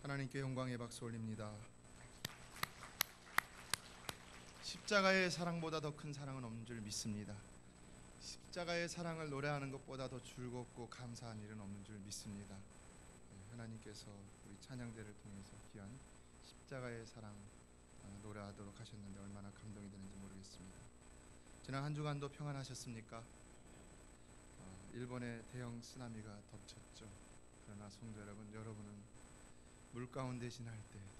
하나님께 영광의 박수 올립니다. 십자가의 사랑보다 더 큰 사랑은 없는 줄 믿습니다. 십자가의 사랑을 노래하는 것보다 더 즐겁고 감사한 일은 없는 줄 믿습니다. 하나님께서 우리 찬양대를 통해서 귀한 십자가의 사랑 노래하도록 하셨는데 얼마나 감동이 되는지 모르겠습니다. 지난 한 주간도 평안하셨습니까? 일본의 대형 쓰나미가 덮쳤죠. 그러나 성도 여러분, 여러분은 물 가운데 지날 때에도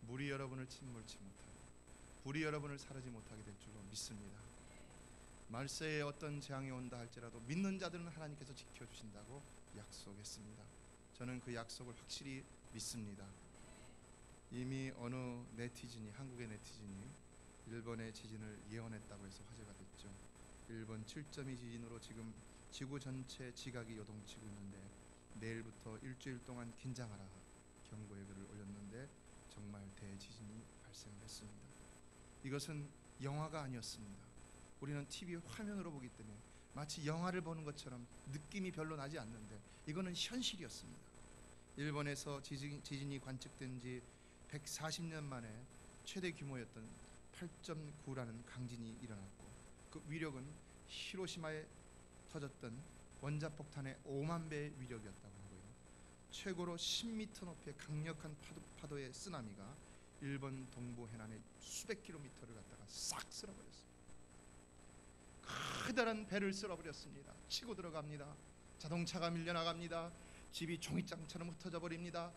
물이 여러분을 침몰치 못하고 불이 여러분을 사르지 못하게 될 줄로 믿습니다. 말세에 어떤 재앙이 온다 할지라도 믿는 자들은 하나님께서 지켜주신다고 약속했습니다. 저는 그 약속을 확실히 믿습니다. 이미 어느 네티즌이, 한국의 네티즌이 일본의 지진을 예언했다고 해서 화제가 됐죠. 일본 7.2 지진으로 지금 지구 전체 지각이 요동치고 있는데 내일부터 일주일 동안 긴장하라 경고의 글을 올렸는데 정말 대지진이 발생했습니다. 이것은 영화가 아니었습니다. 우리는 TV 화면으로 보기 때문에 마치 영화를 보는 것처럼 느낌이 별로 나지 않는데 이거는 현실이었습니다. 일본에서 지진이 관측된 지 140년 만에 최대 규모였던 8.9라는 강진이 일어났고 그 위력은 히로시마에 터졌던 원자폭탄의 5만 배의 위력이었다고 하고요. 최고로 10m 높이의 강력한 파도의 쓰나미가 일본 동부 해안의 수백 킬로미터를 갖다가 싹 쓸어버렸습니다. 커다란 배를 쓸어버렸습니다. 치고 들어갑니다. 자동차가 밀려나갑니다. 집이 종이장처럼 흩어져 버립니다.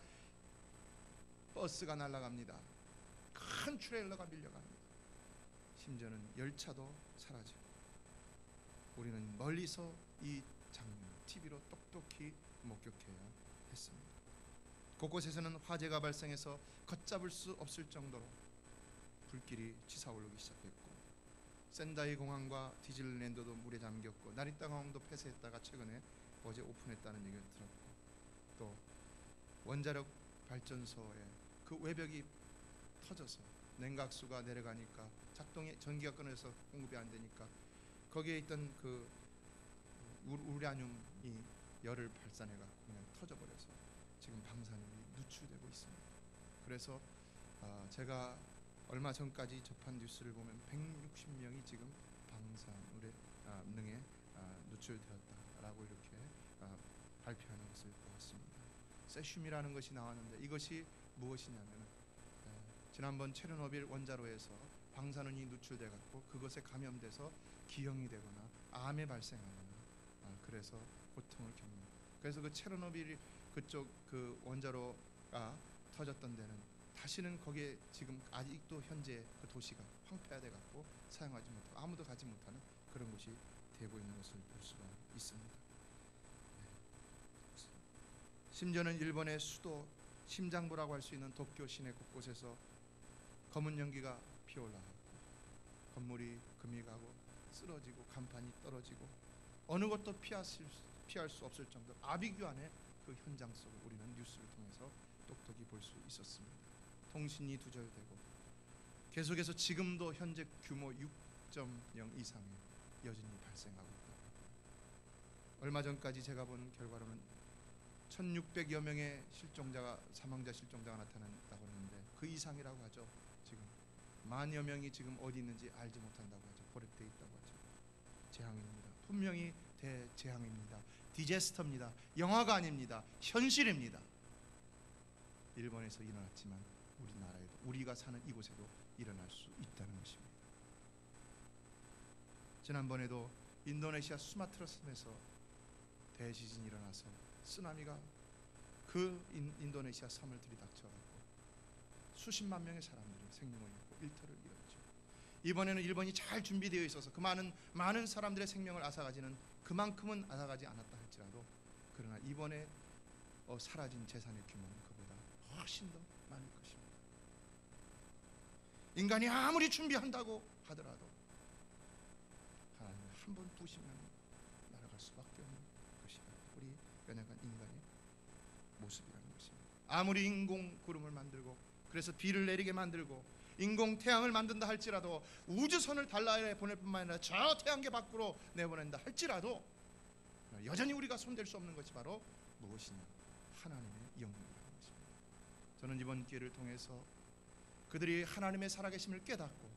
버스가 날아갑니다. 큰 트레일러가 밀려갑니다. 심지어는 열차도 사라지고 우리는 멀리서 이 장면 TV로 똑똑히 목격해야 했습니다. 곳곳에서는 화재가 발생해서 걷잡을 수 없을 정도로 불길이 치사오르기 시작했고 센다이 공항과 디즈니랜드도 물에 잠겼고 나리타 공항도 폐쇄했다가 최근에 어제 오픈했다는 얘기를 들었고 또 원자력 발전소에 그 외벽이 터져서 냉각수가 내려가니까 전기가 끊어져서 공급이 안 되니까 거기에 있던 그 우라늄이 열을 발산해갖고 그냥 터져버려서 지금 방사능이 누출되고 있습니다. 그래서 제가 얼마 전까지 접한 뉴스를 보면 160명이 지금 방사능에 누출되었다라고 이렇게 발표하는 것을 보았습니다. 세슘이라는 것이 나왔는데 이것이 무엇이냐면 지난번 체르노빌 원자로에서 방사능이 누출돼갖고 그것에 감염돼서 기형이 되거나 암에 발생하거나 그래서 고통을 겪는. 그래서 그 체르노빌 그쪽 그 원자로가 터졌던 데는 다시는 거기에 지금 아직도 현재 그 도시가 황폐화돼 갖고 사용하지 못하고 아무도 가지 못하는 그런 곳이 되고 있는 것을 볼 수가 있습니다. 심지어는 일본의 수도 심장부라고 할 수 있는 도쿄 시내 곳곳에서 검은 연기가 피어올라가고 건물이 금이 가고 쓰러지고 간판이 떨어지고 어느 것도 피할 수 없을 정도로 아비규환의 그 현장 속을 우리는 뉴스를 통해서 똑똑히 볼 수 있었습니다. 통신이 두절되고 계속해서 지금도 현재 규모 6.0 이상의 여진이 발생하고 있다. 얼마 전까지 제가 본 결과로는 1600여 명의 사망자 실종자가 나타났다고 하는데 그 이상이라고 하죠. 지금 만여 명이 지금 어디 있는지 알지 못한다고 하죠. 포획되어 있다고 하죠. 재앙입니다. 분명히 대재앙입니다. 디제스터입니다. 영화가 아닙니다. 현실입니다. 일본에서 일어났지만 우리나라에도 우리가 사는 이곳에도 일어날 수 있다는 것입니다. 지난번에도 인도네시아 수마트라 섬에서 대지진이 일어나서 쓰나미가 그 인도네시아 섬을 들이닥쳐갖고 수십만 명의 사람들이 생명을 잃고 일터를 잃었죠. 이번에는 일본이 잘 준비되어 있어서 그 많은 사람들의 생명을 앗아가지는 그만큼은 앗아가지 않았다 할지라도 그러나 이번에 사라진 재산의 규모는 그보다 훨씬 더 많을 것입니다. 인간이 아무리 준비한다고 하더라도 하나님은 한 번 부시면 날아갈 수밖에 없는 것이 우리 연약한 인간의 모습이라는 것입니다. 아무리 인공 구름을 만들고 그래서 비를 내리게 만들고 인공 태양을 만든다 할지라도 우주선을 달나라에 보낼 뿐만 아니라 저 태양계 밖으로 내보낸다 할지라도 여전히 우리가 손댈 수 없는 것이 바로 무엇이냐? 하나님의 영광이라는 것입니다. 저는 이번 기회를 통해서 그들이 하나님의 살아계심을 깨닫고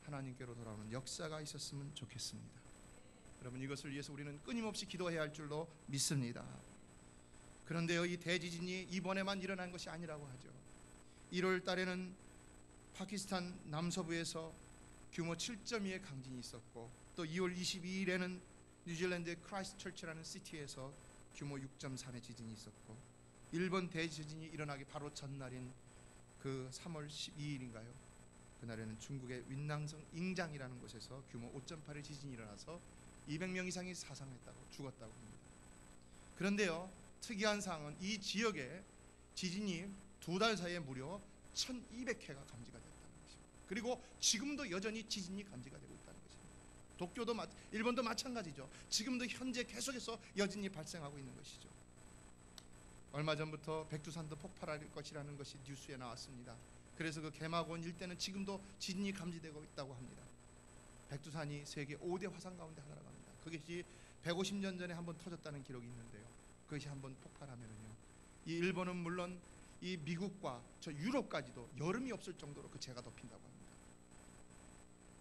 하나님께로 돌아오는 역사가 있었으면 좋겠습니다. 여러분, 이것을 위해서 우리는 끊임없이 기도해야 할 줄로 믿습니다. 그런데요, 이 대지진이 이번에만 일어난 것이 아니라고 하죠. 1월 달에는 파키스탄 남서부에서 규모 7.2의 강진이 있었고, 또 2월 22일에는 뉴질랜드의 크라이스트처치라는 시티에서 규모 6.3의 지진이 있었고, 일본 대지진이 일어나기 바로 전날인 그 3월 12일인가요? 그날에는 중국의 윈낭성 잉장이라는 곳에서 규모 5.8의 지진이 일어나서 200명 이상이 사상했다고, 죽었다고 합니다. 그런데요, 특이한 사항은 이 지역에 지진이 2달 사이에 무려 1200회가 감지가 됐다는 것입니다. 그리고 지금도 여전히 지진이 감지가 되고 있다는 것입니다. 도쿄도 일본도 마찬가지죠. 지금도 현재 계속해서 여진이 발생하고 있는 것이죠. 얼마 전부터 백두산도 폭발할 것이라는 것이 뉴스에 나왔습니다. 그래서 그 개마고원 일대는 지금도 지진이 감지되고 있다고 합니다. 백두산이 세계 5대 화산 가운데 하나라고 합니다. 그것이 150년 전에 한번 터졌다는 기록이 있는데요, 그것이 한번 폭발하면은요, 이 일본은 물론 이 미국과 저 유럽까지도 여름이 없을 정도로 그 재가 덮인다고 합니다.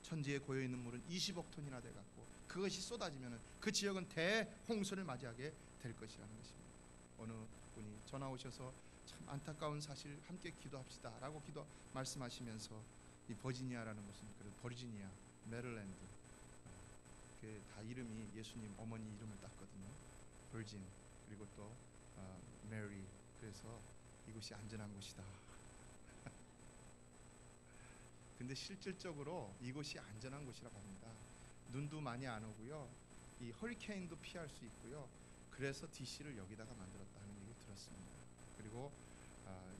천지에 고여 있는 물은 20억 톤이나 돼 갖고 그것이 쏟아지면은 그 지역은 대홍수를 맞이하게 될 것이라는 것입니다. 어느 분이 전화 오셔서 참 안타까운 사실, 함께 기도합시다라고 말씀하시면서 이 버지니아라는 곳은, 그래서 버지니아, 메릴랜드, 그 다 이름이 예수님 어머니 이름을 땄거든요. 버진, 그리고 또 메리. 그래서 이곳이 안전한 곳이다. 근데 실질적으로 이곳이 안전한 곳이라고 합니다. 눈도 많이 안 오고요, 이 허리케인도 피할 수 있고요. 그래서 DC를 여기다가 만들었다 하는 얘기 들었습니다. 그리고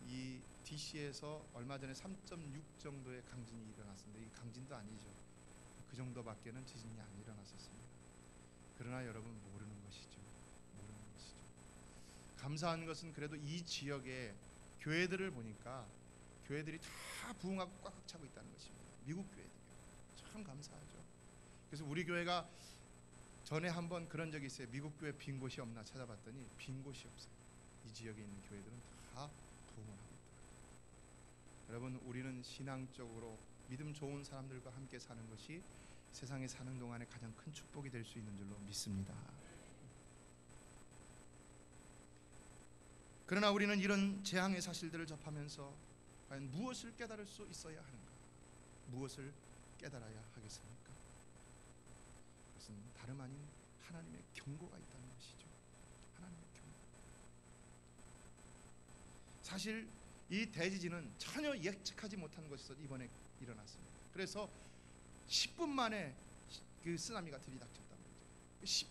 이 DC에서 얼마 전에 3.6 정도의 강진이 일어났습니다. 이 강진도 아니죠. 그 정도밖에는 지진이 안 일어났었습니다. 그러나 여러분, 모르는 것이죠. 감사한 것은 그래도 이 지역의 교회들을 보니까 교회들이 다 부흥하고 꽉 차고 있다는 것입니다. 미국 교회들이요. 참 감사하죠. 그래서 우리 교회가 전에 한번 그런 적이 있어요. 미국 교회 빈 곳이 없나 찾아봤더니 빈 곳이 없어요. 이 지역에 있는 교회들은 다 부흥을 하고 있다. 여러분, 우리는 신앙적으로 믿음 좋은 사람들과 함께 사는 것이 세상에 사는 동안에 가장 큰 축복이 될 수 있는 줄로 믿습니다. 그러나 우리는 이런 재앙의 사실들을 접하면서 과연 무엇을 깨달을 수 있어야 하는가? 무엇을 깨달아야 하겠습니까? 그것은 다름 아닌 하나님의 경고가 있다는 것이죠. 하나님의 경고. 사실 이 대지진은 전혀 예측하지 못한 것에서 이번에 일어났습니다. 그래서 10분 만에 그 쓰나미가 들이닥쳤다는 거죠.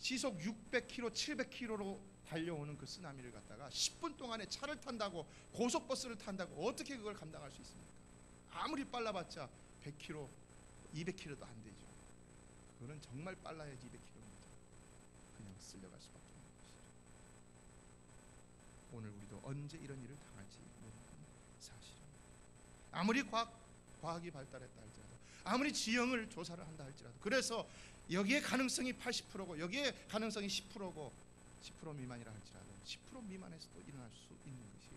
시속 600km, 700km로 달려오는 그 쓰나미를 갖다가 10분 동안에 차를 탄다고, 고속버스를 탄다고 어떻게 그걸 감당할 수 있습니까? 아무리 빨라봤자 100km, 200km도 안 되죠. 그거는 정말 빨라야지 200km. 그냥 쓸려갈 수밖에 없는 것이죠. 오늘 우리도 언제 이런 일을 당할지 모르는 사실입니다. 아무리 과학이 발달했다 할지라도, 아무리 지형을 조사를 한다 할지라도, 그래서 여기에 가능성이 80%고 여기에 가능성이 10%고 10% 미만이라 할지라도 10% 미만에서도 일어날 수 있는 것이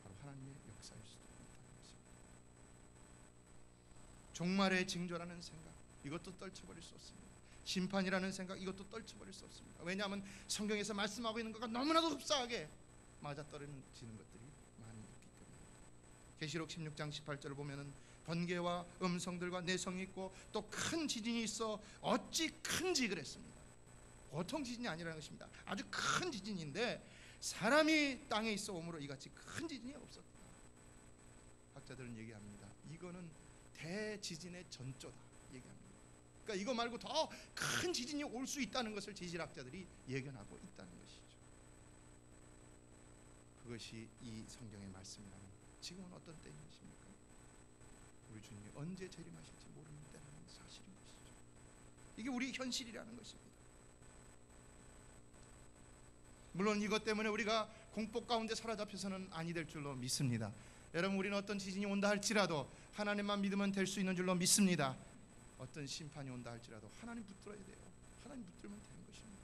바로 하나님의 역사일 수도 있다는 것입니다. 종말의 징조라는 생각, 이것도 떨쳐버릴 수 없습니다. 심판이라는 생각, 이것도 떨쳐버릴 수 없습니다. 왜냐하면 성경에서 말씀하고 있는 것과 너무나도 흡사하게 맞아떨어지는 것들이 많이 있기 때문입니다. 계시록 16장 18절을 보면은 번개와 음성들과 내성이 있고 또 큰 지진이 있어 어찌 큰지 그랬습니다. 보통 지진이 아니라는 것입니다. 아주 큰 지진인데 사람이 땅에 있어 오므로 이같이 큰 지진이 없었다. 학자들은 얘기합니다. 이거는 대지진의 전조다 얘기합니다. 그러니까 이거 말고 더 큰 지진이 올 수 있다는 것을 지질학자들이 예견하고 있다는 것이죠. 그것이 이 성경의 말씀이라는, 지금은 어떤 때인 것입니까? 우리 주님이 언제 재림하실지 모르는 때라는 사실인 것이죠. 이게 우리 현실이라는 것입니다. 물론 이것 때문에 우리가 공포 가운데 사로잡혀서는 아니 될 줄로 믿습니다. 여러분, 우리는 어떤 지진이 온다 할지라도 하나님만 믿으면 될 수 있는 줄로 믿습니다. 어떤 심판이 온다 할지라도 하나님 붙들어야 돼요. 하나님 붙들면 되는 것입니다.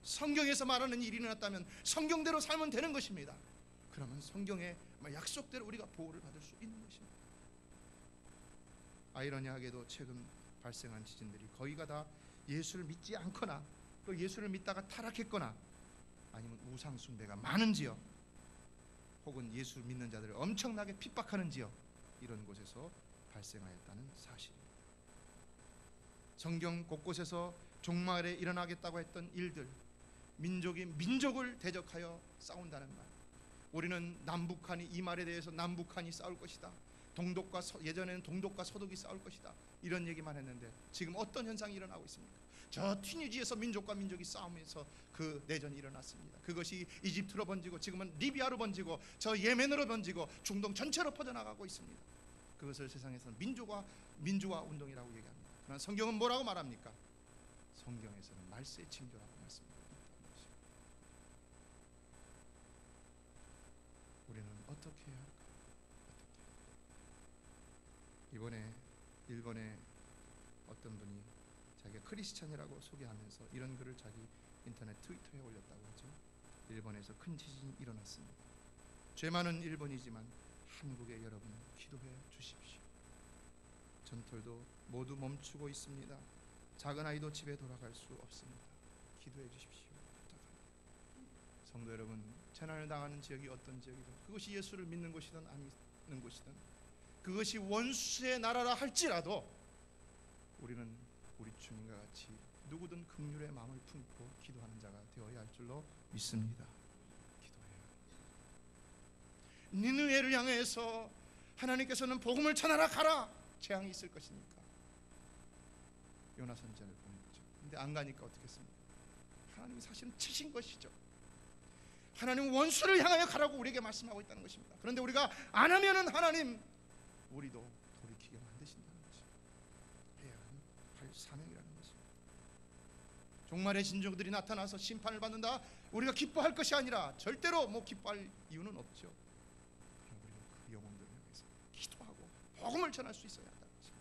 성경에서 말하는 일이 일어났다면 성경대로 살면 되는 것입니다. 그러면 성경의 약속대로 우리가 보호를 받을 수 있는 것입니다. 아이러니하게도 최근 발생한 지진들이 거의가 다 예수를 믿지 않거나 또 예수를 믿다가 타락했거나 아니면 우상 숭배가 많은 지역 혹은 예수 믿는 자들을 엄청나게 핍박하는 지역, 이런 곳에서 발생하였다는 사실입니다. 성경 곳곳에서 종말에 일어나겠다고 했던 일들, 민족이 민족을 대적하여 싸운다는 말, 우리는 남북한이, 이 말에 대해서 남북한이 싸울 것이다, 예전에는 동독과 서독이 싸울 것이다, 이런 얘기만 했는데 지금 어떤 현상이 일어나고 있습니까? 저 튀니지에서 민족과 민족이 싸우면서 그 내전이 일어났습니다. 그것이 이집트로 번지고 지금은 리비아로 번지고 저 예멘으로 번지고 중동 전체로 퍼져나가고 있습니다. 그것을 세상에서는 민주화 운동이라고 얘기합니다. 그러나 성경은 뭐라고 말합니까? 성경에서는 말세의 징조라고 말씀합니다. 우리는 어떻게 해야 할까요? 이번에 일본의 어떤 분이 자기가 크리스찬이라고 소개하면서 이런 글을 자기 인터넷 트위터에 올렸다고 하죠. 일본에서 큰 지진이 일어났습니다. 죄 많은 일본이지만 한국의 여러분, 기도해 주십시오. 전철도 모두 멈추고 있습니다. 작은 아이도 집에 돌아갈 수 없습니다. 기도해 주십시오. 부탁합니다. 성도 여러분, 재난을 당하는 지역이 어떤 지역이든, 그것이 예수를 믿는 곳이든 안 믿는 곳이든, 그것이 원수의 나라라 할지라도 우리는 우리 주님과 같이 누구든 긍휼의 마음을 품고 기도하는 자가 되어야 할 줄로 믿습니다. 기도해요. 니느웨를 향해서 하나님께서는 복음을 전하라 가라, 재앙이 있을 것이니까 요나 선지자를 보냈죠. 근데 안 가니까 어떻겠습니까? 하나님이 사실은 치신 것이죠. 하나님 원수를 향하여 가라고 우리에게 말씀하고 있다는 것입니다. 그런데 우리가 안 하면은 하나님 우리도 돌이키게 만드신다는 것입니다. 해야 할 사명이라는 것입니다. 종말의 진정들이 나타나서 심판을 받는다, 우리가 기뻐할 것이 아니라 절대로 기뻐할 이유는 없죠. 그러나 우리는 그 영혼들을 위해서 기도하고 복음을 전할 수 있어야 한다는 것입니다.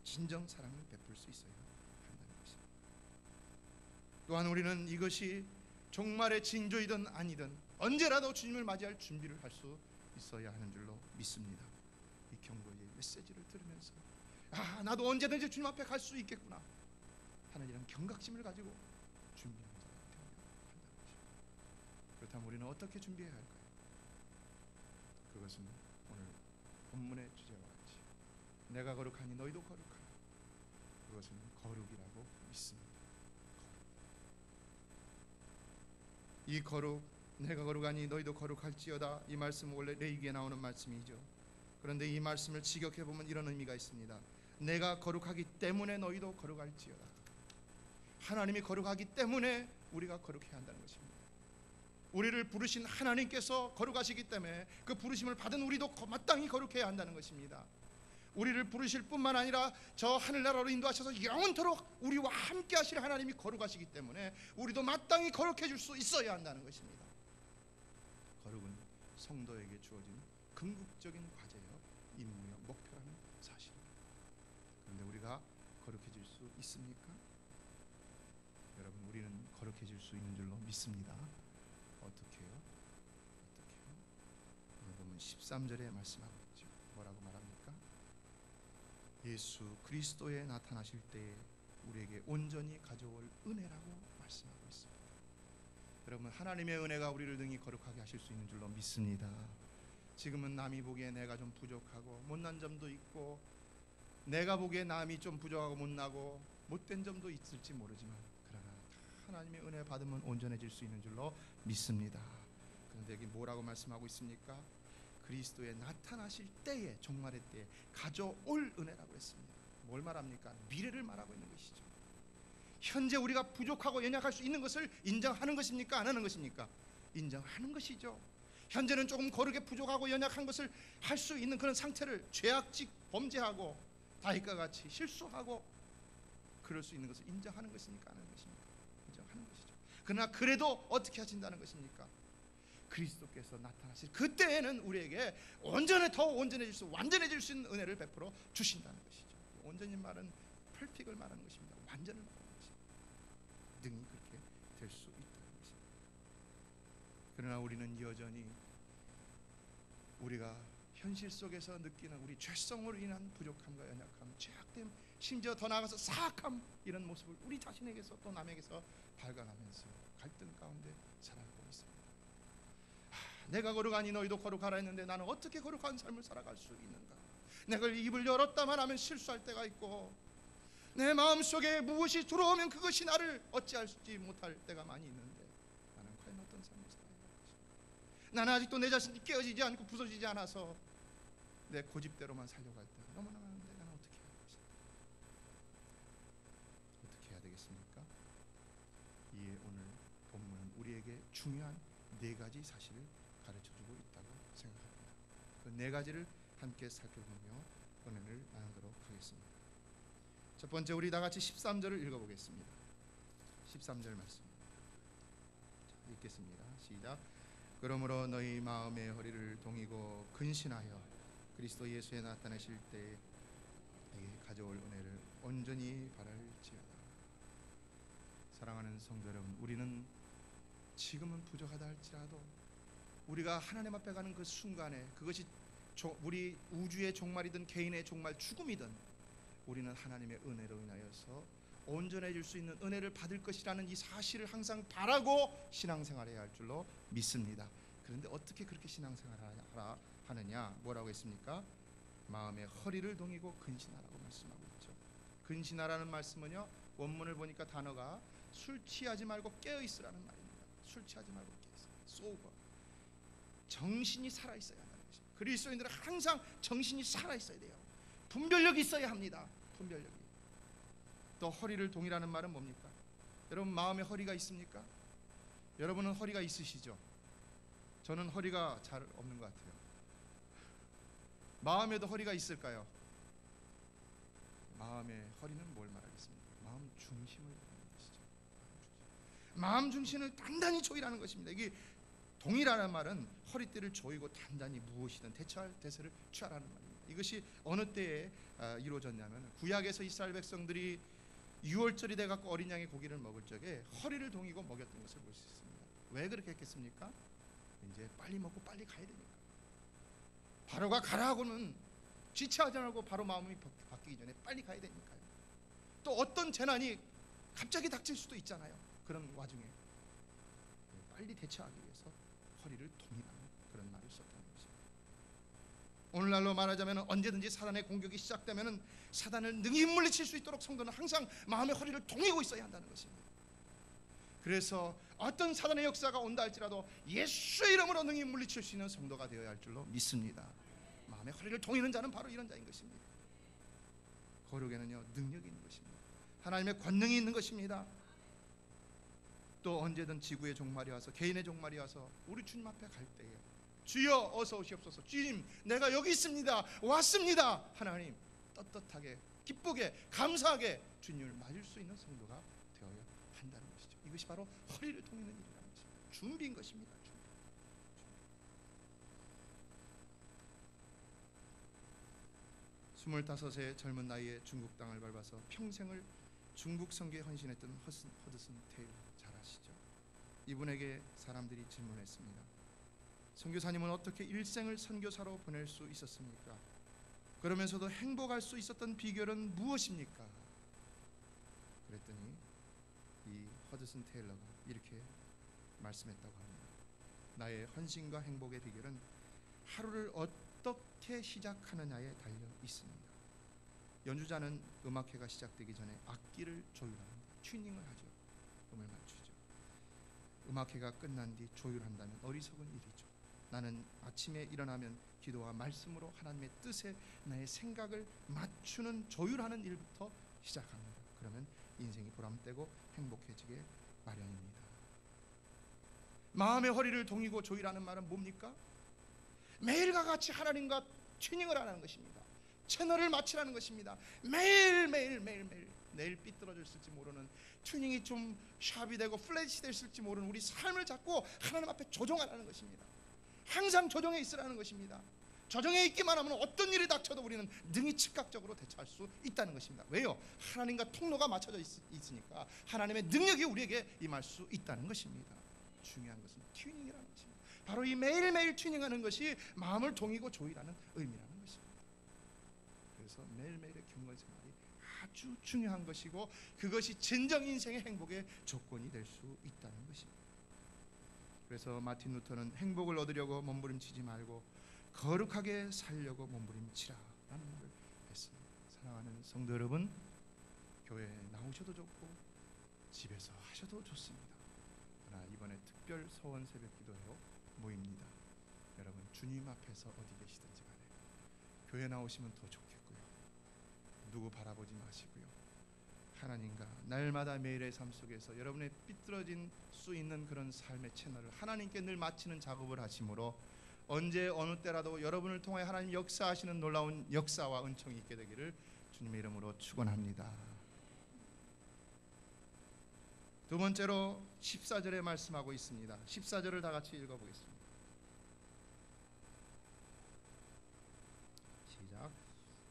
진정 사랑을 베풀 수 있어야 한다는 것입니다. 또한 우리는 이것이 종말의 징조이든 아니든 언제라도 주님을 맞이할 준비를 할 수 있어야 하는 줄로 믿습니다. 이 경고의 메시지를 들으면서 나도 언제든지 주님 앞에 갈 수 있겠구나 하는 이런 경각심을 가지고 준비하는 자가 되어야 한다는 것입니다. 그렇다면 우리는 어떻게 준비해야 할까요? 그것은 오늘 본문의 주제와 같이 내가 거룩하니 너희도 거룩하라, 그것은 거룩이라고 믿습니다. 이 거룩, 내가 거룩하니 너희도 거룩할지어다, 이 말씀은 원래 레위기에 나오는 말씀이죠. 그런데 이 말씀을 직역해 보면 이런 의미가 있습니다. 내가 거룩하기 때문에 너희도 거룩할지어다. 하나님이 거룩하기 때문에 우리가 거룩해야 한다는 것입니다. 우리를 부르신 하나님께서 거룩하시기 때문에 그 부르심을 받은 우리도 마땅히 거룩해야 한다는 것입니다. 우리를 부르실 뿐만 아니라 저 하늘나라로 인도하셔서 영원토록 우리와 함께 하실 하나님이 거룩하시기 때문에 우리도 마땅히 거룩해질 수 있어야 한다는 것입니다. 거룩은 성도에게 주어진 궁극적인 과제요, 임무요, 목표라는 사실입니다. 그런데 우리가 거룩해질 수 있습니까? 여러분, 우리는 거룩해질 수 있는 줄로 믿습니다. 어떻게요? 오늘 보면 13절에 말씀하고 있죠. 뭐라고 말합니까? 예수 그리스도에 나타나실 때에 우리에게 온전히 가져올 은혜라고 말씀하고 있습니다. 여러분, 하나님의 은혜가 우리를 능히 거룩하게 하실 수 있는 줄로 믿습니다. 지금은 남이 보기에 내가 좀 부족하고 못난 점도 있고, 내가 보기에 남이 좀 부족하고 못나고 못된 점도 있을지 모르지만, 그러나 하나님의 은혜 받으면 온전해질 수 있는 줄로 믿습니다. 그런데 여기 뭐라고 말씀하고 있습니까? 그리스도에 나타나실 때에, 종말의 때에 가져올 은혜라고 했습니다. 뭘 말합니까? 미래를 말하고 있는 것이죠. 현재 우리가 부족하고 연약할 수 있는 것을 인정하는 것입니까? 안 하는 것입니까? 인정하는 것이죠. 현재는 조금 거룩에 부족하고 연약한 것을 할 수 있는 그런 상태를, 죄악직 범죄하고 다윗과 같이 실수하고 그럴 수 있는 것을 인정하는 것입니까? 안 하는 것입니까? 인정하는 것이죠. 그러나 그래도 어떻게 하신다는 것입니까? 그리스도께서 나타나실 그때에는 우리에게 더 온전해질 수, 완전해질 수 있는 은혜를 베풀어 주신다는 것이죠. 온전히 말은 펄픽을 말하는 것입니다. 완전을 말하는 것입니다. 능히 그렇게 될 수 있다는 것입니다. 그러나 우리는 여전히 우리가 현실 속에서 느끼는 우리 죄성으로 인한 부족함과 연약함, 죄악됨, 심지어 더 나아가서 사악함, 이런 모습을 우리 자신에게서 또 남에게서 발견하면서 갈등 가운데 살아가고 있습니다. 내가 거룩하니 너희도 거룩하라 했는데 나는 어떻게 거룩한 삶을 살아갈 수 있는가? 내가 입을 열었다만 하면 실수할 때가 있고, 내 마음속에 무엇이 들어오면 그것이 나를 어찌할지 못할 때가 많이 있는데, 나는 과연 어떤 삶을 살아야 할 것인가? 나는 아직도 내 자신이 깨어지지 않고 부서지지 않아서 내 고집대로만 살려고 할 때가 너무나 많은데, 나는 어떻게 해야 할 것인가? 어떻게 해야 되겠습니까? 이에 오늘 본문은 우리에게 중요한 네 가지 사실을 가르쳐주고 있다고 생각합니다. 그 네 가지를 함께 살펴보며 은혜를 나누도록 하겠습니다. 첫 번째, 우리 다 같이 13절을 읽어보겠습니다. 13절 말씀 읽겠습니다. 시작. 그러므로 너희 마음의 허리를 동이고 근신하여 그리스도 예수에 나타나실 때에 가져올 은혜를 온전히 바랄지어다. 사랑하는 성도 여러분, 우리는 지금은 부족하다 할지라도 우리가 하나님 앞에 가는 그 순간에, 그것이 우리 우주의 종말이든 개인의 종말, 죽음이든, 우리는 하나님의 은혜로 인하여서 온전해질 수 있는 은혜를 받을 것이라는 이 사실을 항상 바라고 신앙생활해야 할 줄로 믿습니다. 그런데 어떻게 그렇게 신앙생활하라 하느냐? 뭐라고 했습니까? 마음의 허리를 동이고 근신하라고 말씀하고 있죠. 근신하라는 말씀은요, 원문을 보니까 단어가 술 취하지 말고 깨어 있으라는 말입니다. 술 취하지 말고 깨어 있어. 소버. 정신이 살아 있어야 한다는 것입니다. 그리스도인들은 항상 정신이 살아 있어야 돼요. 분별력이 있어야 합니다. 분별력이. 또 허리를 동이라는 말은 뭡니까? 여러분 마음에 허리가 있습니까? 여러분은 허리가 있으시죠? 저는 허리가 잘 없는 것 같아요. 마음에도 허리가 있을까요? 마음의 허리는 뭘 말하겠습니까? 마음 중심을 말하는 것이죠. 마음 중심을 단단히 조이라는 것입니다. 이게 동이라는 말은 허리띠를 조이고 단단히 무엇이든 대처할 대세를 취하라는 말입니다. 이것이 어느 때에 이루어졌냐면, 구약에서 이스라엘 백성들이 유월절이 돼 갖고 어린 양의 고기를 먹을 적에 허리를 동이고 먹였던 것을 볼 수 있습니다. 왜 그렇게 했겠습니까? 이제 빨리 먹고 빨리 가야 되니까. 바로가 가라고는 지체하지 않고 바로 마음이 바뀌기 전에 빨리 가야 되니까요. 또 어떤 재난이 갑자기 닥칠 수도 있잖아요. 그런 와중에 빨리 대처하기 위해서 허리를 동이라는 그런 말을 썼다는 것입니다. 오늘날로 말하자면 언제든지 사단의 공격이 시작되면 사단을 능히 물리칠 수 있도록 성도는 항상 마음의 허리를 동이고 있어야 한다는 것입니다. 그래서 어떤 사단의 역사가 온다 할지라도 예수의 이름으로 능히 물리칠 수 있는 성도가 되어야 할 줄로 믿습니다. 마음의 허리를 동이는 자는 바로 이런 자인 것입니다. 거룩에는요, 능력이 있는 것입니다. 하나님의 권능이 있는 것입니다. 또 언제든 지구의 종말이 와서, 개인의 종말이 와서 우리 주님 앞에 갈 때에 주여 어서 오시옵소서, 주님 내가 여기 있습니다, 왔습니다, 하나님 떳떳하게 기쁘게 감사하게 주님을 맞을 수 있는 성도가 되어야 한다는 것이죠. 이것이 바로 허리를 동이는 일이라는 것입니다. 준비인 것입니다. 준비. 25세 젊은 나이에 중국 땅을 밟아서 평생을 중국 선교에 헌신했던 허드슨 테일러 잘 아시죠? 이분에게 사람들이 질문했습니다. 선교사님은 어떻게 일생을 선교사로 보낼 수 있었습니까? 그러면서도 행복할 수 있었던 비결은 무엇입니까? 그랬더니 이 허드슨 테일러가 이렇게 말씀했다고 합니다. 나의 헌신과 행복의 비결은 하루를 어떻게 시작하느냐에 달려 있습니다. 연주자는 음악회가 시작되기 전에 악기를 조율합니다. 튜닝을 하죠. 음을 맞추죠. 음악회가 끝난 뒤 조율한다면 어리석은 일이죠. 나는 아침에 일어나면 기도와 말씀으로 하나님의 뜻에 나의 생각을 맞추는 조율하는 일부터 시작합니다. 그러면 인생이 보람되고 행복해지게 마련입니다. 마음의 허리를 동이고 조율하는 말은 뭡니까? 매일과 같이 하나님과 튜닝을 하라는 것입니다. 채널을 맞추라는 것입니다. 매일 내일 삐뚤어졌을지 모르는, 튜닝이 좀 샵이 되고 플랫이 됐을지 모르는 우리 삶을 잡고 하나님 앞에 조정하라는 것입니다. 항상 조정해 있으라는 것입니다. 조정에 있기만 하면 어떤 일이 닥쳐도 우리는 능히 즉각적으로 대처할 수 있다는 것입니다. 왜요? 하나님과 통로가 맞춰져 있으니까 하나님의 능력이 우리에게 임할 수 있다는 것입니다. 중요한 것은 튜닝이라는 것입니다. 바로 이 매일매일 튜닝하는 것이 마음을 동이고 조이라는 의미라는 것입니다. 그래서 매일매일의 경건생활이 아주 중요한 것이고 그것이 진정 인생의 행복의 조건이 될 수 있다는 것입니다. 그래서 마틴 루터는 행복을 얻으려고 몸부림치지 말고 거룩하게 살려고 몸부림치라 라는 말을 했습니다. 사랑하는 성도 여러분, 교회에 나오셔도 좋고 집에서 하셔도 좋습니다. 그러나 이번에 특별 서원 새벽 기도회로 모입니다. 여러분 주님 앞에서 어디 계시든지 간에 교회 나오시면 더 좋겠고요. 누구 바라보지 마시고요. 하나님과 날마다 매일의 삶 속에서 여러분의 삐뚤어진 수 있는 그런 삶의 채널을 하나님께 늘 마치는 작업을 하심으로 언제 어느 때라도 여러분을 통하여 하나님 역사하시는 놀라운 역사와 은총이 있게 되기를 주님의 이름으로 축원합니다. 두 번째로 14절에 말씀하고 있습니다. 14절을 다 같이 읽어보겠습니다. 시작.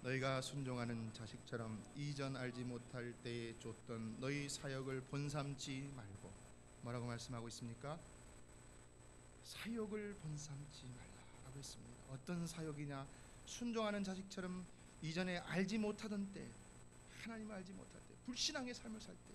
너희가 순종하는 자식처럼 이전 알지 못할 때에 줬던 너희 사역을 본삼지 말고, 뭐라고 말씀하고 있습니까? 사역을 본삼지 말라라고 했습니다. 어떤 사역이냐? 순종하는 자식처럼 이전에 알지 못하던 때, 하나님을 알지 못할 때, 불신앙의 삶을 살 때,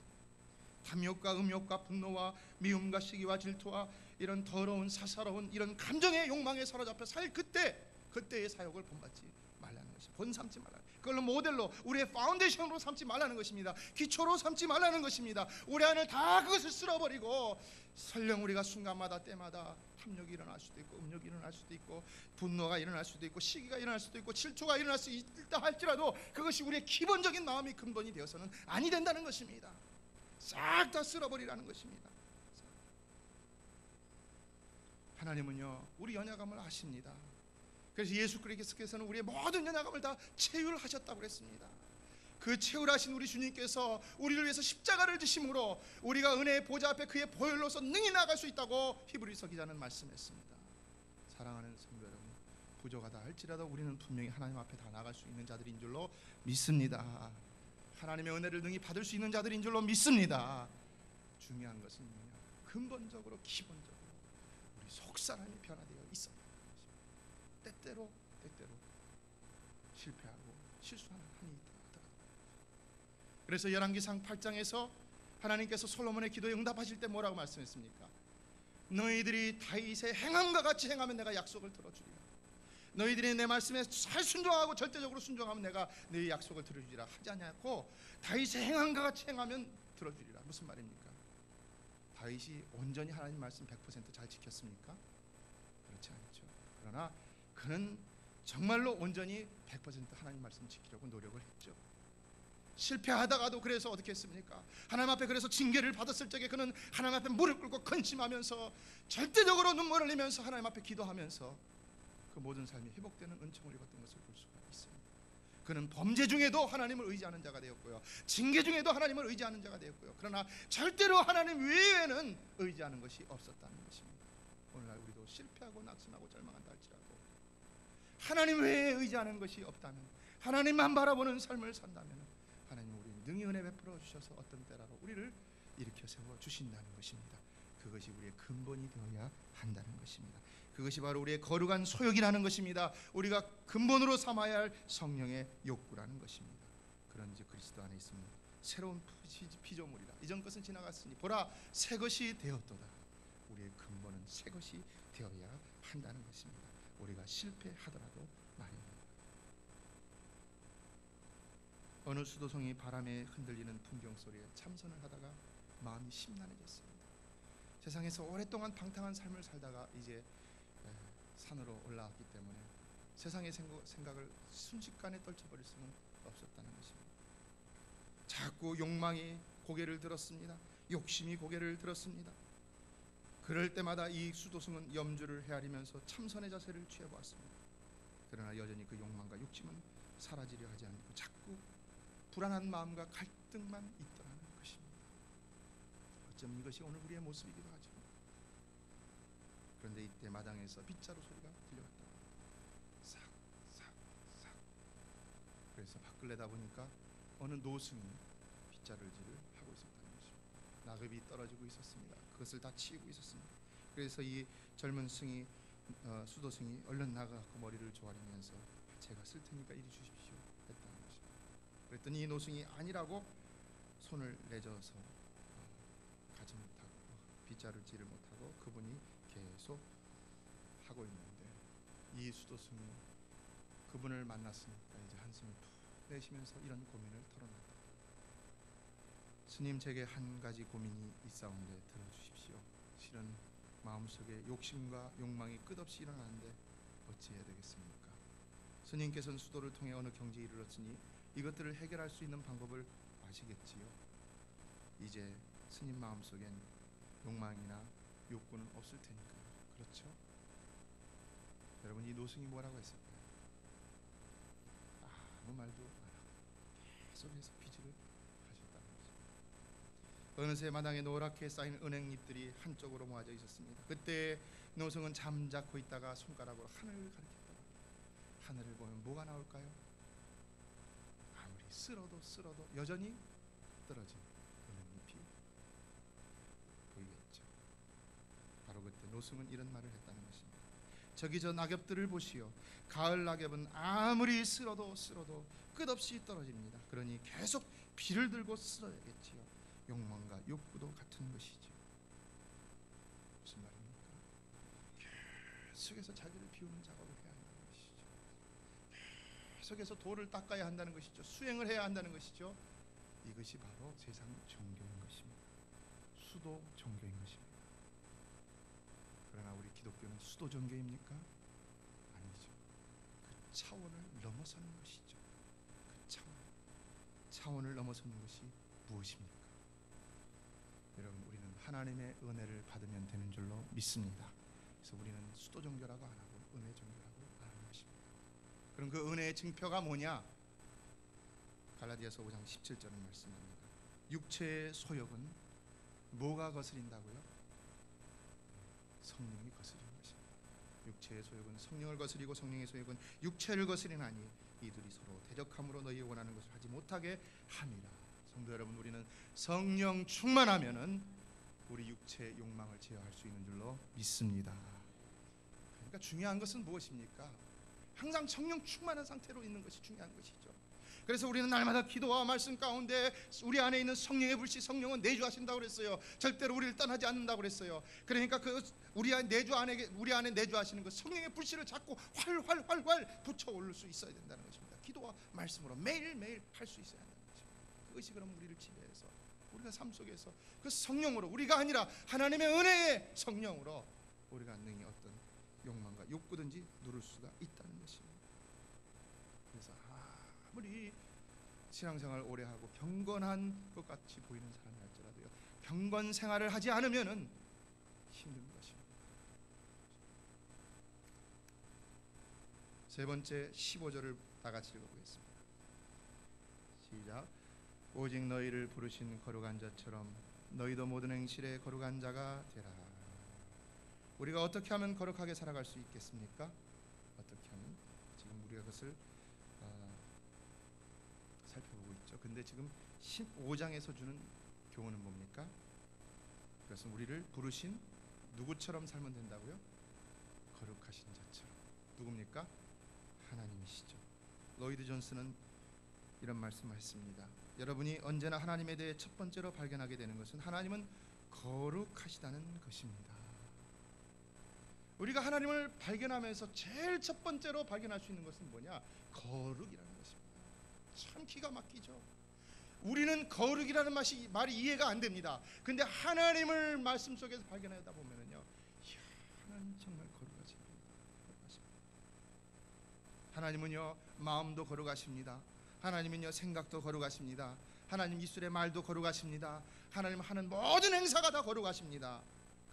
탐욕과 음욕과 분노와 미움과 시기와 질투와 이런 더러운 사사로운 이런 감정의 욕망에 사로잡혀 살 그때의 사역을 본받지 말라는 것입니다. 본삼지 말라. 그걸로 모델로 우리의 파운데이션으로 삼지 말라는 것입니다. 기초로 삼지 말라는 것입니다. 우리 안을 다 그것을 쓸어버리고 설령 우리가 순간마다 때마다 탐욕이 일어날 수도 있고 음욕이 일어날 수도 있고 분노가 일어날 수도 있고 시기가 일어날 수도 있고 질투가 일어날 수 있다 할지라도 그것이 우리의 기본적인 마음의 근본이 되어서는 아니 된다는 것입니다. 싹 다 쓸어버리라는 것입니다. 하나님은요 우리 연약함을 아십니다. 그래서 예수 그리스도께서는 우리의 모든 연약함을 다 채울하셨다고 그랬습니다. 그 채울하신 우리 주님께서 우리를 위해서 십자가를 지심으로 우리가 은혜의 보좌 앞에 그의 보혈로서 능히 나갈 수 있다고 히브리서 기자는 말씀했습니다. 사랑하는 성도 여러분, 부족하다 할지라도 우리는 분명히 하나님 앞에 다 나갈 수 있는 자들인 줄로 믿습니다. 하나님의 은혜를 능히 받을 수 있는 자들인 줄로 믿습니다. 중요한 것은 뭐냐? 근본적으로 기본적으로 우리 속사람이 변화되어 있어야 합니다. 때때로 실패하고 실수하는 한이 있다 하더라도. 그래서 열왕기상 8장에서 하나님께서 솔로몬의 기도에 응답하실 때 뭐라고 말씀했습니까? 너희들이 다윗의 행함과 같이 행하면 내가 약속을 들어주리라. 너희들이 내 말씀에 잘 순종하고 절대적으로 순종하면 내가 너희 약속을 들어주리라 하지 않냐고, 다윗의 행함과 같이 행하면 들어주리라. 무슨 말입니까? 다윗이 온전히 하나님 말씀 100% 잘 지켰습니까? 그렇지 않죠. 그러나 그는 정말로 온전히 100% 하나님 말씀 지키려고 노력을 했죠. 실패하다가도 그래서 어떻게 했습니까? 하나님 앞에 그래서 징계를 받았을 적에 그는 하나님 앞에 무릎 꿇고 근심하면서 절대적으로 눈물을 흘리면서 하나님 앞에 기도하면서 그 모든 삶이 회복되는 은총을 입었던 것을 볼 수가 있습니다. 그는 범죄 중에도 하나님을 의지하는 자가 되었고요, 징계 중에도 하나님을 의지하는 자가 되었고요, 그러나 절대로 하나님 외에는 의지하는 것이 없었다는 것입니다. 오늘날 우리도 실패하고 낙심하고 절망한다 할지라도 하나님 외에 의지하는 것이 없다면, 하나님만 바라보는 삶을 산다면 하나님 우리 능히 은혜 베풀어 주셔서 어떤 때라도 우리를 일으켜 세워 주신다는 것입니다. 그것이 우리의 근본이 되어야 한다는 것입니다. 그것이 바로 우리의 거룩한 소욕이라는 것입니다. 우리가 근본으로 삼아야 할 성령의 욕구라는 것입니다. 그런지 그리스도 안에 있으면 새로운 피조물이라. 이전 것은 지나갔으니 보라 새 것이 되었도다. 우리의 근본은 새 것이 되어야 한다는 것입니다. 우리가 실패하더라도 말입니다. 어느 수도성이 바람에 흔들리는 풍경 소리에 참선을 하다가 마음이 심란해졌습니다. 세상에서 오랫동안 방탕한 삶을 살다가 이제 산으로 올라왔기 때문에 세상의 생각을 순식간에 떨쳐버릴 수는 없었다는 것입니다. 자꾸 욕망이 고개를 들었습니다. 욕심이 고개를 들었습니다. 그럴 때마다 이 수도승은 염주를 헤아리면서 참선의 자세를 취해보았습니다. 그러나 여전히 그 욕망과 욕심은 사라지려 하지 않고 자꾸 불안한 마음과 갈등만 있더라는 것입니다. 어쩌면 이것이 오늘 우리의 모습이기도 하죠. 그런데 이때 마당에서 빗자루 소리가 들려왔다. 싹 그래서 밖을 내다보니까 어느 노승이 빗자루질을 하고 있었다는 것입니다. 낙엽이 떨어지고 있었습니다. 그것을 다 치우고 있었습니다. 그래서 이 젊은 승이 수도승이 얼른 나가서 머리를 조아리면서 제가 쓸 테니까 이리 주십시오 했다는 것입니다. 그랬더니 이 노승이 아니라고 손을 내줘서 가지 못하고 빗자루질을 못하고 그분이 계속 하고 있는데 이 수도승이 그분을 만났으니까 이제 한숨을 푹 내쉬면서 이런 고민을 털어놨다. 스님, 제게 한 가지 고민이 있사온데 들어주십시오. 실은 마음속에 욕심과 욕망이 끝없이 일어나는데 어찌해야 되겠습니까? 스님께서는 수도를 통해 어느 경지에 이르렀으니 이것들을 해결할 수 있는 방법을 아시겠지요? 이제 스님 마음속엔 욕망이나 욕구는 없을 테니까요. 그렇죠? 여러분, 이 노승이 뭐라고 했을까요? 아무 말도 안 하고 계속해서 피지를 하셨다는 거죠. 어느새 마당에 노랗게 쌓인 은행잎들이 한쪽으로 모아져 있었습니다. 그때 노승은 잠자코 있다가 손가락으로 하늘을 가리켰다. 하늘을 보면 뭐가 나올까요? 아무리 쓸어도 여전히 떨어진 은행잎이 보이겠죠. 바로 그때 노승은 이런 말을 했다는 것입니다. 저기 저 낙엽들을 보시오. 가을 낙엽은 아무리 쓸어도 끝없이 떨어집니다. 그러니 계속 비를 들고 쓸어야겠지요. 욕망과 욕구도 같은 것이죠. 무슨 말입니까? 계속해서 자기를 비우는 작업을 해야 한다는 것이죠. 계속해서 돌을 닦아야 한다는 것이죠. 수행을 해야 한다는 것이죠. 이것이 바로 세상 종교인 것입니다. 수도 종교인 것입니다. 그러나 우리 기독교는 수도 종교입니까? 아니죠. 그 차원을 넘어서는 것이죠. 그 차원을 넘어서는 것이 무엇입니까? 여러분, 우리는 하나님의 은혜를 받으면 되는 줄로 믿습니다. 그래서 우리는 수도 종교라고 안 하고 은혜 종교라고 안 하는 것입니다. 그럼 그 은혜의 증표가 뭐냐? 갈라디아서 5장 17절은 말씀합니다. 육체의 소욕은 뭐가 거스린다고요? 성령이 거스리는 것입니다. 육체의 소욕은 성령을 거스리고 성령의 소욕은 육체를 거스리나니 이들이 서로 대적함으로 너희 원하는 것을 하지 못하게 함이라. 성도 여러분, 우리는 성령 충만하면은 우리 육체의 욕망을 제어할 수 있는 줄로 믿습니다. 그러니까 중요한 것은 무엇입니까? 항상 성령 충만한 상태로 있는 것이 중요한 것이죠. 그래서 우리는 날마다 기도와 말씀 가운데 우리 안에 있는 성령의 불씨, 성령은 내주하신다고 그랬어요. 절대로 우리를 떠나지 않는다고 그랬어요. 그러니까 그 우리 안에 내주하시는 그 성령의 불씨를 자꾸 활활 붙여 올릴 수 있어야 된다는 것입니다. 기도와 말씀으로 매일매일 할 수 있어야 한다는 것입니다. 그것이 그럼 우리를 지배해서 우리가 삶 속에서 그 성령으로, 우리가 아니라 하나님의 은혜의 성령으로 우리가 능히 어떤 욕망과 욕구든지 누를 수가 있다는 것입니다. 그래서 아무리 신앙생활 오래 하고 경건한 것 같이 보이는 사람이 할지라도요, 경건 생활을 하지 않으면은 힘든 것입니다. 세 번째 15절을 다 같이 읽어보겠습니다. 시작. 오직 너희를 부르신 거룩한 자처럼 너희도 모든 행실에 거룩한 자가 되라. 우리가 어떻게 하면 거룩하게 살아갈 수 있겠습니까? 어떻게 하면? 지금 우리가 그것을 살펴보고 있죠. 근데 지금 15장에서 주는 교훈은 뭡니까? 그것은 우리를 부르신 누구처럼 살면 된다고요? 거룩하신 자처럼. 누굽니까? 하나님이시죠. 로이드 존스는 이런 말씀을 했습니다. 여러분이 언제나 하나님에 대해 첫 번째로 발견하게 되는 것은 하나님은 거룩하시다는 것입니다. 우리가 하나님을 발견하면서 제일 첫 번째로 발견할 수 있는 것은 뭐냐? 거룩이라는 것입니다. 참 기가 막히죠. 우리는 거룩이라는 말이 이해가 안 됩니다. 근데 하나님을 말씀 속에서 발견하다 보면은요, 이야, 하나님 정말 거룩하십니다. 하나님은요, 마음도 거룩하십니다. 하나님은요, 생각도 거룩하십니다. 하나님 입술의 말도 거룩하십니다. 하나님 하는 모든 행사가 다 거룩하십니다.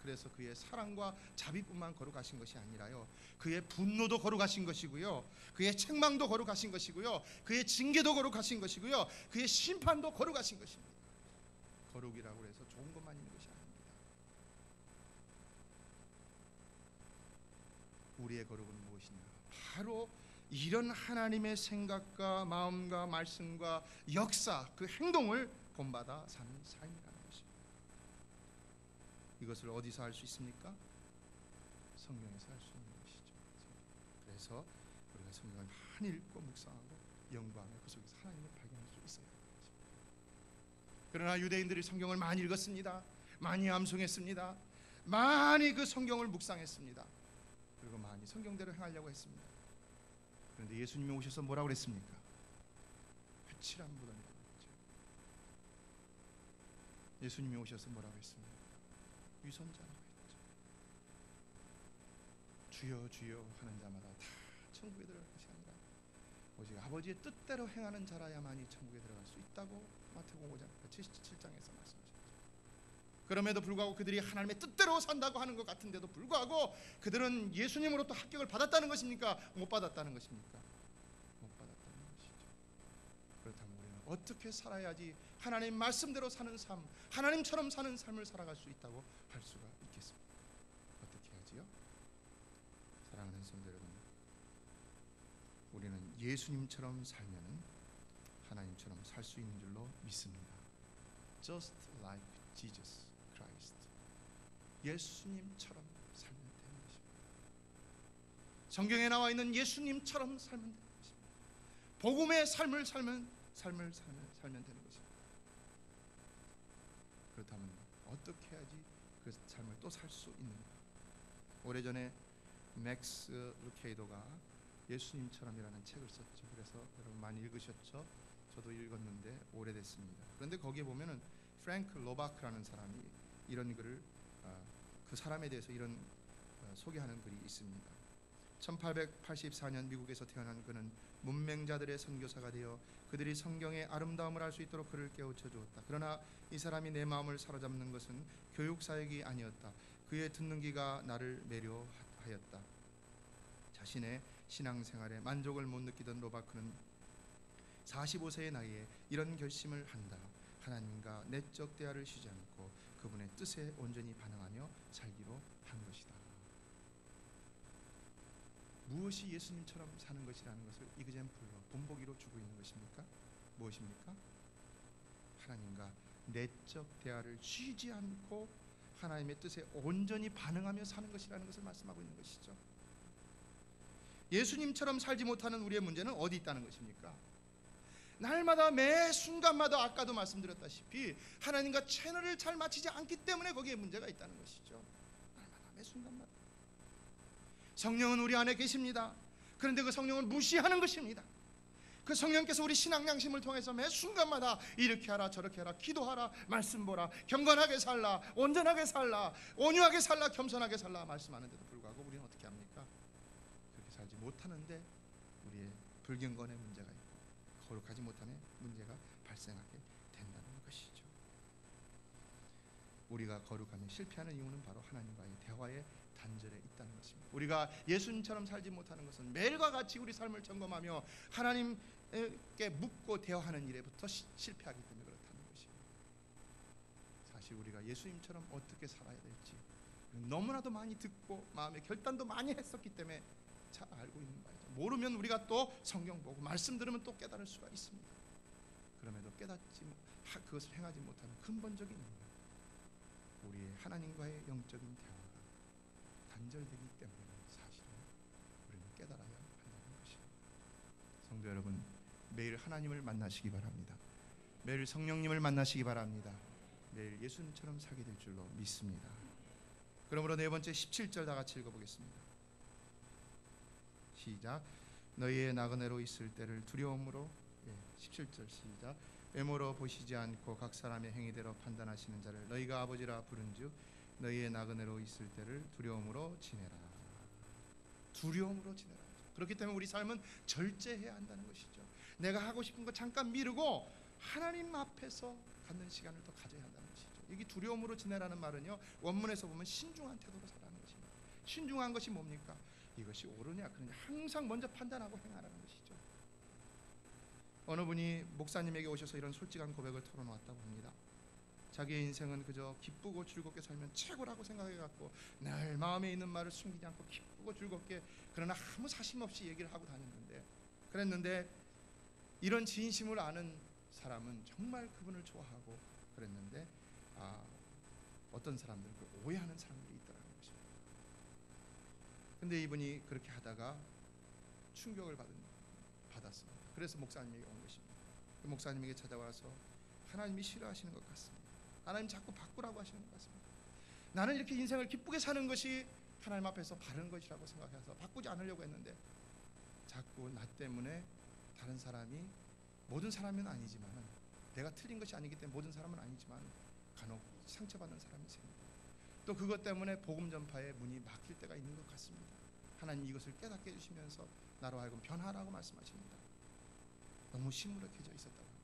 그래서 그의 사랑과 자비뿐만 거룩하신 것이 아니라요, 그의 분노도 거룩하신 것이고요, 그의 책망도 거룩하신 것이고요, 그의 징계도 거룩하신 것이고요, 그의 심판도 거룩하신 것입니다. 거룩이라고 해서 좋은 것만 있는 것이 아닙니다. 우리의 거룩은 무엇이냐? 바로 이런 하나님의 생각과 마음과 말씀과 역사, 그 행동을 본받아 사는 삶이라는 것입니다. 이것을 어디서 할 수 있습니까? 성경에서 할 수 있는 것이죠. 그래서 우리가 성경을 많이 읽고 묵상하고 연구하며 그 속에서 하나님을 발견할 수 있어야 합니다. 그러나 유대인들이 성경을 많이 읽었습니다. 많이 암송했습니다. 많이 그 성경을 묵상했습니다. 그리고 많이 성경대로 행하려고 했습니다. 그런데 예수님이 오셔서 뭐라고 그랬습니까? 회칠한 무덤이라고 했죠. 예수님이 오셔서 뭐라고 했습니까? 위선자라고 했죠. 주여 주여 하는 자마다 다 천국에 들어갈 것이 아니라 오직 아버지의 뜻대로 행하는 자라야만이 천국에 들어갈 수 있다고 마태복음 5장 77장에서 말씀하셨죠. 그럼에도 불구하고 그들이 하나님의 뜻대로 산다고 하는 것 같은데도 불구하고 그들은 예수님으로부터 합격을 받았다는 것입니까? 못 받았다는 것입니까? 못 받았다는 것이죠. 그렇다면 우리는 어떻게 살아야지 하나님 말씀대로 사는 삶, 하나님처럼 사는 삶을 살아갈 수 있다고 할 수가 있겠습니까? 어떻게 하지요? 사랑하는 성도 여러분, 우리는 예수님처럼 살면은 하나님처럼 살 수 있는 줄로 믿습니다. Just like Jesus Christ. 예수님처럼 살면 되는 것입니다. 성경에 나와 있는 예수님처럼 살면 되는 것입니다. 복음의 삶을 살면 되는 것입니다. 그렇다면 어떻게 해야지 그 삶을 또 살 수 있는가? 오래전에 맥스 루케이도가 예수님처럼이라는 책을 썼죠. 그래서 여러분 많이 읽으셨죠? 저도 읽었는데 오래됐습니다. 그런데 거기에 보면은 프랭크 로바크라는 사람이 이런 글을 그 사람에 대해서 이런 소개하는 글이 있습니다. 1884년 미국에서 태어난 그는 문맹자들의 선교사가 되어 그들이 성경의 아름다움을 알 수 있도록 그를 깨우쳐 주었다. 그러나 이 사람이 내 마음을 사로잡는 것은 교육 사역이 아니었다. 그의 듣는 귀가 나를 매료하였다. 자신의 신앙생활에 만족을 못 느끼던 로바크는 45세의 나이에 이런 결심을 한다. 하나님과 내적 대화를 쉬지 않고 그분의 뜻에 온전히 반응하며 살기로 한 것이다. 무엇이 예수님처럼 사는 것이라는 것을 이그젬플로 본보기로 주고 있는 것입니까? 무엇입니까? 하나님과 내적 대화를 쉬지 않고 하나님의 뜻에 온전히 반응하며 사는 것이라는 것을 말씀하고 있는 것이죠. 예수님처럼 살지 못하는 우리의 문제는 어디 있다는 것입니까? 날마다 매 순간마다 아까도 말씀드렸다시피 하나님과 채널을 잘 맞추지 않기 때문에 거기에 문제가 있다는 것이죠. 날마다 매 순간마다 성령은 우리 안에 계십니다. 그런데 그 성령을 무시하는 것입니다. 그 성령께서 우리 신앙 양심을 통해서 매 순간마다 이렇게 하라 저렇게 하라 기도하라 말씀 보라 경건하게 살라 온전하게 살라 온유하게 살라 겸손하게 살라 말씀하는데도 불구하고 우리는 어떻게 합니까? 그렇게 살지 못하는데 우리의 불경건의 문제가 있고 거룩하지 못함의 문제가 발생하게 된다는 것이죠. 우리가 거룩하며 실패하는 이유는 바로 하나님과의 대화의 단절에 있다는 것입니다. 우리가 예수님처럼 살지 못하는 것은 매일과 같이 우리 삶을 점검하며 하나님께 묻고 대화하는 일에부터 실패하기 때문에 그렇다는 것입니다. 사실 우리가 예수님처럼 어떻게 살아야 될지 너무나도 많이 듣고 마음의 결단도 많이 했었기 때문에 잘 알고 있는 바이죠. 모르면 우리가 또 성경 보고 말씀 들으면 또 깨달을 수가 있습니다. 그럼에도 그것을 행하지 못하는 근본적인 이유는 우리의 하나님과의 영적인 대화가 단절되기 때문에 사실은 우리는 깨달아야 한다는 것입니다. 성도 여러분, 매일 하나님을 만나시기 바랍니다. 매일 성령님을 만나시기 바랍니다. 매일 예수님처럼 살게 될 줄로 믿습니다. 그러므로 네 번째 17절 다 같이 읽어보겠습니다. 시작. 너희의 나그네로 있을 때를 두려움으로 17절 시작. 외모로 보시지 않고 각 사람의 행위대로 판단하시는 자를 너희가 아버지라 부른즉 너희의 나그네로 있을 때를 두려움으로 지내라. 두려움으로 지내라. 그렇기 때문에 우리 삶은 절제해야 한다는 것이죠. 내가 하고 싶은 거 잠깐 미루고 하나님 앞에서 갖는 시간을 더 가져야 한다는 것이죠. 여기 두려움으로 지내라는 말은요, 원문에서 보면 신중한 태도로 살라는 것입니다. 신중한 것이 뭡니까? 이것이 옳으냐 그러냐 항상 먼저 판단하고 행하라는 것이죠. 어느 분이 목사님에게 오셔서 이런 솔직한 고백을 털어놓았다고 합니다. 자기의 인생은 그저 기쁘고 즐겁게 살면 최고라고 생각해갖고 늘 마음에 있는 말을 숨기지 않고 기쁘고 즐겁게, 그러나 아무 사심 없이 얘기를 하고 다녔는데, 그랬는데 이런 진심을 아는 사람은 정말 그분을 좋아하고 그랬는데 어떤 사람들은 오해하는 사람들이 있더라는 것입니다. 근데 이분이 그렇게 하다가 충격을 받았습니다. 그래서 목사님에게 온 것입니다. 그 목사님에게 찾아와서 하나님이 싫어하시는 것 같습니다. 하나님 자꾸 바꾸라고 하시는 것 같습니다. 나는 이렇게 인생을 기쁘게 사는 것이 하나님 앞에서 바른 것이라고 생각해서 바꾸지 않으려고 했는데 자꾸 나 때문에 다른 사람이, 모든 사람은 아니지만, 내가 틀린 것이 아니기 때문에 모든 사람은 아니지만 간혹 상처받는 사람이 생깁니다. 또 그것 때문에 복음 전파의 문이 막힐 때가 있는 것 같습니다. 하나님 이것을 깨닫게 해주시면서 나로 하여금 변화라고 말씀하십니다. 너무 시무룩해져 있었다고 합니다.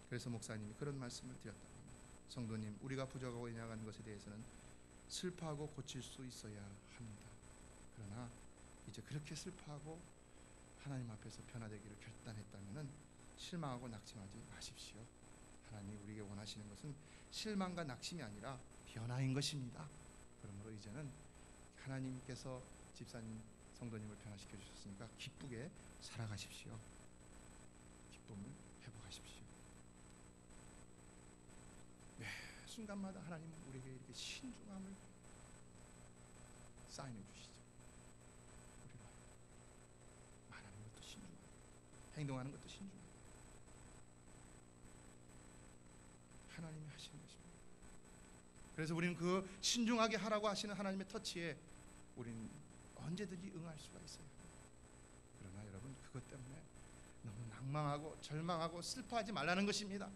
그래서 목사님이 그런 말씀을 드렸다고 합니다. 성도님, 우리가 부족하고 연약한 것에 대해서는 슬퍼하고 고칠 수 있어야 합니다. 그러나 이제 그렇게 슬퍼하고 하나님 앞에서 변화되기를 결단했다면 실망하고 낙심하지 마십시오. 하나님이 우리에게 원하시는 것은 실망과 낙심이 아니라 변화인 것입니다. 그러므로 이제는 하나님께서 집사님, 성도님을 변화시켜 주셨으니까 기쁘게 살아가십시오. 기쁨을 회복하십시오. 매 순간마다 하나님은 우리에게 이렇게 신중함을 사인해 주시죠. 우리가 말하는 것도 신중하고 행동하는 것도 신중하고 하나님이 하시는 것입니다. 그래서 우리는 그 신중하게 하라고 하시는 하나님의 터치에 우리는 언제든지 응할 수가 있어요. 그러나 여러분, 그것 때문에 너무 낭망하고 절망하고 슬퍼하지 말라는 것입니다.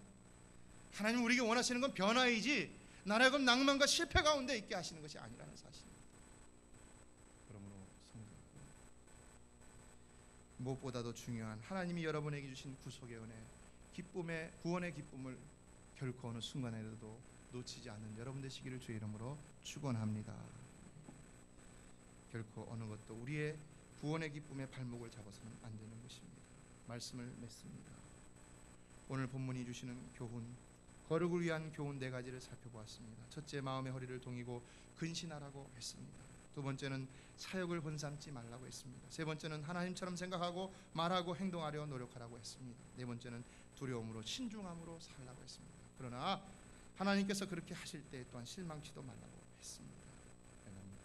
하나님 우리에게 원하시는 건 변화이지 나라금 낭만과 실패 가운데 있게 하시는 것이 아니라는 사실입니다. 그러므로 성도 여러분, 무엇보다도 중요한 하나님이 여러분에게 주신 구속의 은혜, 기쁨의 구원의 기쁨을 결코 어느 순간에도 놓치지 않는 여러분 되시기를 주의 이름으로 축원합니다. 결코 어느 것도 우리의 구원의 기쁨의 발목을 잡아서는 안 되는 것입니다. 말씀을 맺습니다. 오늘 본문이 주시는 교훈, 거룩을 위한 교훈 4가지를 살펴보았습니다. 첫째, 마음의 허리를 동이고 근신하라고 했습니다. 두 번째는 사역을 번삼지 말라고 했습니다. 세 번째는 하나님처럼 생각하고 말하고 행동하려 노력하라고 했습니다. 네 번째는 두려움으로 신중함으로 살라고 했습니다. 그러나 하나님께서 그렇게 하실 때 또한 실망치도 말라고 했습니다.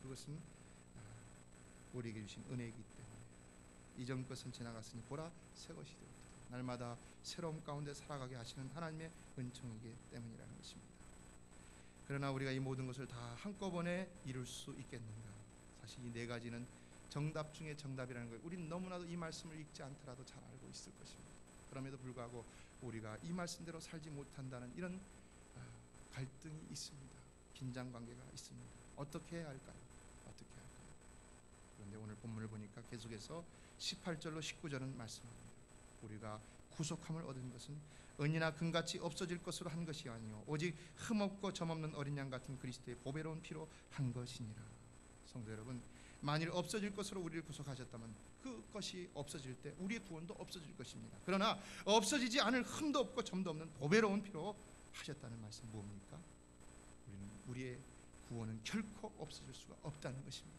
그것은 우리에게 주신 은혜이기 때문에 이전 것은 지나갔으니 보라 새 것이 되었다. 날마다 새로움 가운데 살아가게 하시는 하나님의 은총이기 때문이라는 것입니다. 그러나 우리가 이 모든 것을 다 한꺼번에 이룰 수 있겠는가? 사실 이 4가지는 정답 중에 정답이라는 거예요. 우리는 너무나도 이 말씀을 읽지 않더라도 잘 알고 있을 것입니다. 그럼에도 불구하고 우리가 이 말씀대로 살지 못한다는 이런 갈등이 있습니다. 긴장관계가 있습니다. 어떻게 해야 할까요? 어떻게 해야 할까요? 그런데 오늘 본문을 보니까 계속해서 18절로 19절은 말씀합니다. 우리가 구속함을 얻은 것은 은이나 금같이 없어질 것으로 한 것이 아니요 오직 흠없고 점없는 어린 양 같은 그리스도의 보배로운 피로 한 것이니라. 성도 여러분, 만일 없어질 것으로 우리를 구속하셨다면 그것이 없어질 때 우리의 구원도 없어질 것입니다. 그러나 없어지지 않을 흠도 없고 점도 없는 보배로운 피로 하셨다는 말씀 뭡니까? 우리의 구원은 결코 없어질 수가 없다는 것입니다.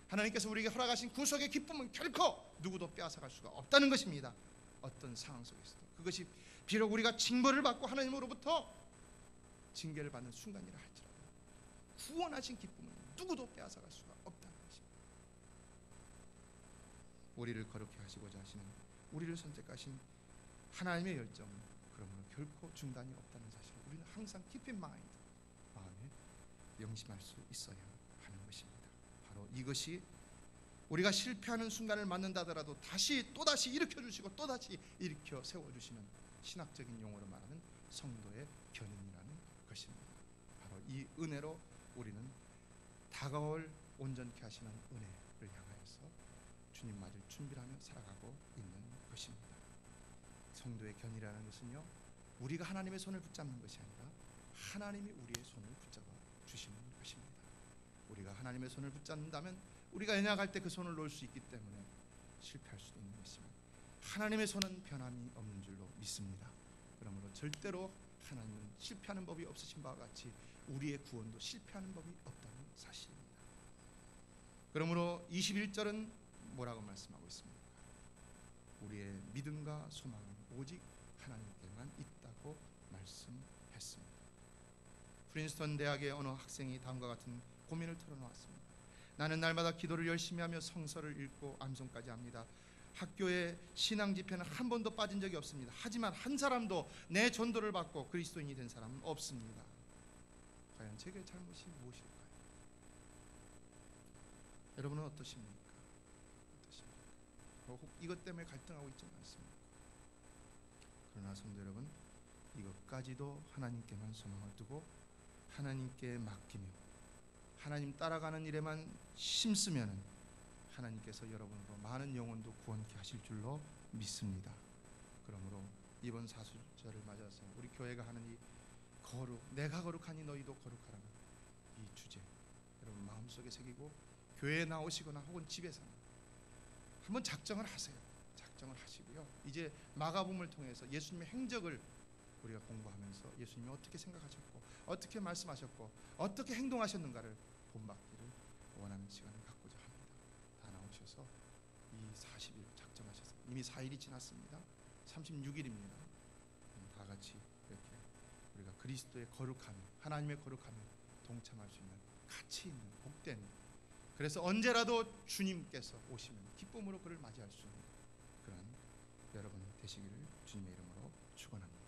하나님께서 우리에게 허락하신 구속의 기쁨은 결코 누구도 빼앗아갈 수가 없다는 것입니다. 어떤 상황 속에서도 그것이 비록 우리가 징벌을 받고 하나님으로부터 징계를 받는 순간이라 할지라도 구원하신 기쁨은 누구도 빼앗아갈 수가 없다는 것입니다. 우리를 거룩히 하시고자 하시는, 우리를 선택하신 하나님의 열정은 그러므로 결코 중단이 없다는 사실을 우리는 항상 keep in mind, 마음에 명심할 수 있어야 하는 것입니다. 바로 이것이 우리가 실패하는 순간을 맞는다더라도 또다시 일으켜주시고 또다시 일으켜 세워주시는 신학적인 용어로 말하는 성도의 견인이라는 것입니다. 바로 이 은혜로 우리는 다가올 온전케 하시는 은혜를 향하여서 주님 맞을 준비를 하며 살아가고 있는 것입니다. 성도의 견이라는 것은요, 우리가 하나님의 손을 붙잡는 것이 아니라 하나님이 우리의 손을 붙잡아 주시는 것입니다. 우리가 하나님의 손을 붙잡는다면 우리가 연약할 때 그 손을 놓을 수 있기 때문에 실패할 수도 있는 것입니다. 하나님의 손은 변함이 없는 줄로 믿습니다. 그러므로 절대로 하나님은 실패하는 법이 없으신 바와 같이 우리의 구원도 실패하는 법이 없다는 사실입니다. 그러므로 21절은 뭐라고 말씀하고 있습니까? 우리의 믿음과 소망은 오직 하나님께만 있다고 말씀했습니다. 프린스턴 대학의 어느 학생이 다음과 같은 고민을 털어놓았습니다. 나는 날마다 기도를 열심히 하며 성서를 읽고 암송까지 합니다. 학교에 신앙 집회는 한 번도 빠진 적이 없습니다. 하지만 한 사람도 내 전도를 받고 그리스도인이 된 사람은 없습니다. 과연 제게 잘못이 무엇일까요? 여러분은 어떠십니까? 혹 이것 때문에 갈등하고 있지 않습니까? 그러나 성도 여러분, 이것까지도 하나님께만 소망을 두고 하나님께 맡기며 하나님 따라가는 일에만 힘쓰면은 하나님께서 여러분으로 많은 영혼도 구원케 하실 줄로 믿습니다. 그러므로 이번 사순절을 맞아서 우리 교회가 하는 이 거룩, 내가 거룩하니 너희도 거룩하라는 이 주제 여러분 마음속에 새기고 교회에 나오시거나 혹은 집에서 한번 작정을 하세요. 작정을 하시고요. 이제 마가복음을 통해서 예수님의 행적을 우리가 공부하면서 예수님이 어떻게 생각하셨고 어떻게 말씀하셨고 어떻게 행동하셨는가를 본받기를 원하는 시간을 갖고자 합니다. 다 나오셔서 이 40일 작정하셔서 이미 4일이 지났습니다. 36일입니다. 다 같이 이렇게 우리가 그리스도의 거룩함, 하나님의 거룩함에 동참할 수 있는 가치 있는 복된, 그래서 언제라도 주님께서 오시면 기쁨으로 그를 맞이할 수 있는 그런 여러분 되시기를 주님의 이름으로 축원합니다.